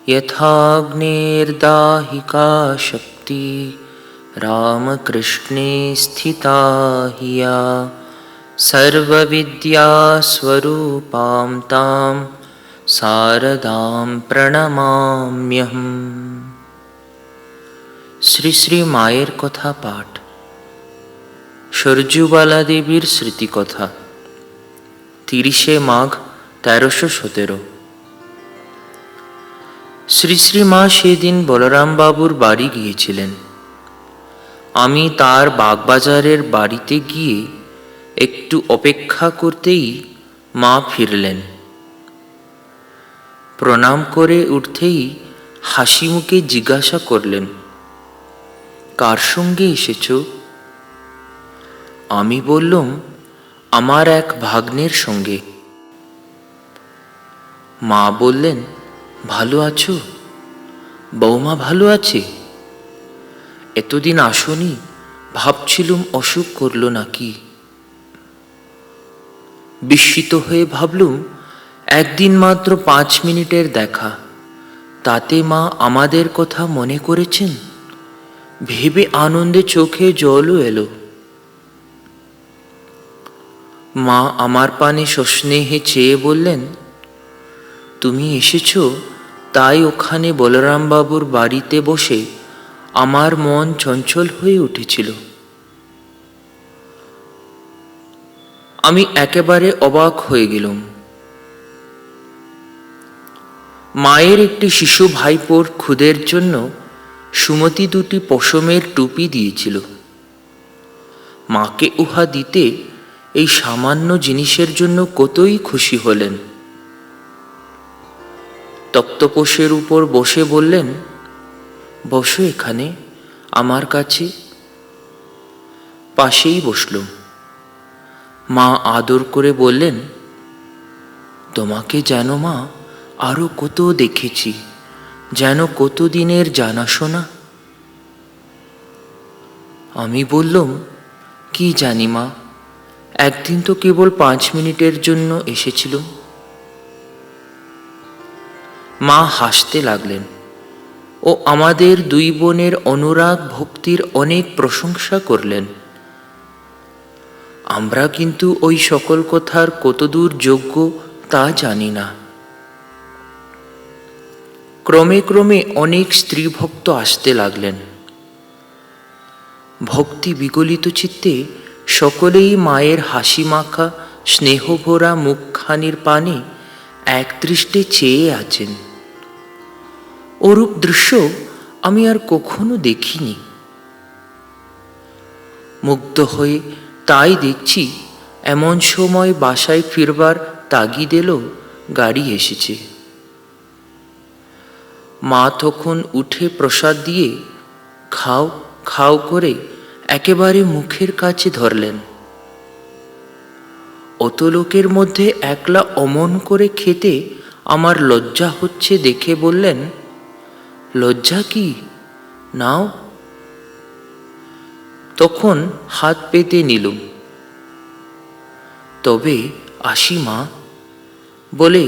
यथाग्नेर्दाहिका शक्ति रामकृष्णे स्थिता हि या सर्वविद्यास्वरूपां तां शारदां प्रणमाम्यहम्। শ্রী শ্রী মায়ের কথা পাঠ। সরজুবালা দেবীর স্মৃতিকথা। 30শে মাঘ 1317। শ্রী শ্রী মা সেদিন বলরাম বাবুর বাড়ি গিয়েছিলেন। আমি তার বাগবাজারের বাড়িতে গিয়ে একটু অপেক্ষা করতেই মা ফিরলেন। প্রণাম করে উঠতেই হাসি মুখে জিজ্ঞাসা করলেন, কার সঙ্গে এসেছ? আমি বললাম, আমার এক ভাগ্নের সঙ্গে। মা বললেন, ভালো আছো? বৌমা ভালো আছে? এতদিন আসনি, ভাবছিলুম অসুখ করলো নাকি। বিস্মিত হয়ে ভাবলুম, একদিন মাত্র 5 মিনিটের দেখা, তাতে মা আমাদের কথা মনে করেছেন। ভেবে আনন্দে চোখে জলও এলো। মা আমার পানে সস্নেহে চেয়ে বললেন, তুমি এসেছ, তাই ওখানে বলরাম বাবুর বাড়িতে বসে আমার মন চঞ্চল হয়ে উঠেছিল। আমি একেবারে অবাক হয়ে গেলাম। মায়ের একটি শিশু ভাইপোর খুদের জন্য সুমতি 2টি পশমের টুপি দিয়েছিল। মাকে উহা দিতে এই সামান্য জিনিসের জন্য কতই খুশি হলেন। তক্তপোষের উপর বসে বললেন, বসো এখানে আমার কাছে। পাশেই বসলুম। মা আদর করে বললেন, তোমাকে যেন মা আরো কত দেখেছি, যেন কত দিনের জানাশোনা। আমি বললাম, কি জানি মা, একদিন তো কেবল 5 মিনিটের জন্য এসেছিল। মা হাসতে লাগলেন ও আমাদের 2 বোনের অনুরাগ ভক্তির অনেক প্রশংসা করলেন। আমরা কিন্তু ওই সকল কথার কতদূর যোগ্য তা জানি না। ক্রমে ক্রমে অনেক স্ত্রী ভক্ত আসতে লাগলেন। ভক্তি বিগলিত চিত্তে সকলেই মায়ের হাসি মাখা স্নেহভরা মুখখানির পানে একদৃষ্টে চেয়ে আছেন। ওরূপ দৃশ্য আমি আর কখনো দেখিনি। মুগ্ধ হয়ে তাই দেখছি, এমন সময় বাসায় ফিরবার তাগিদ এলো, গাড়ি এসেছে। মা তখন উঠে প্রসাদ দিয়ে খাও খাও করে একেবারে মুখের কাছে ধরলেন। অত লোকের মধ্যে একলা অমন করে খেতে আমার লজ্জা হচ্ছে দেখে বললেন, লজ্জা কি, নাও। তখন হাত পেতে নিলুম। তবে আসি মা বলে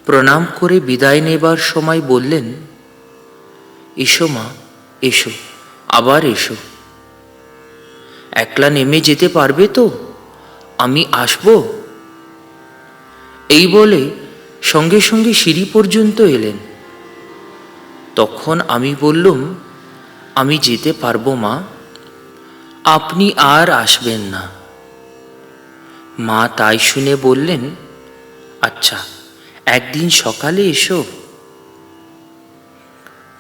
প্রণাম করে বিদায় নেবার সময় বললেন, এসো মা, এসো, আবার এসো। একলা নেমে যেতে পারবে তো? আমি আসব। এই বলে সঙ্গে সঙ্গে সিঁড়ি পর্যন্ত এলেন। তখন আমি বললুম, আমি যেতে পারবো মা, আপনি আর আসবেন না। মা তাই শুনে বললেন, আচ্ছা, একদিন সকালে এসো।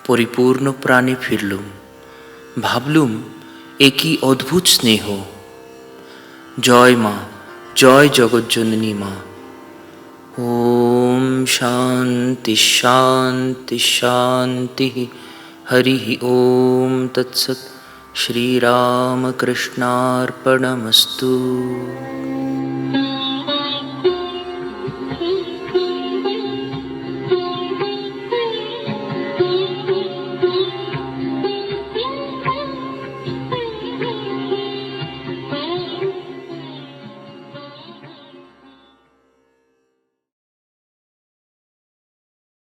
পরিপূর্ণ প্রাণে ফিরলুম। ভাবলুম, এ কি অদ্ভুত স্নেহ। জয় মা, জয় জগজ্জননী মা। ওম শান্তি শান্তি শান্তি। হরি ওম তৎসৎ। শ্রীরামকৃষ্ণার্পণমস্তু।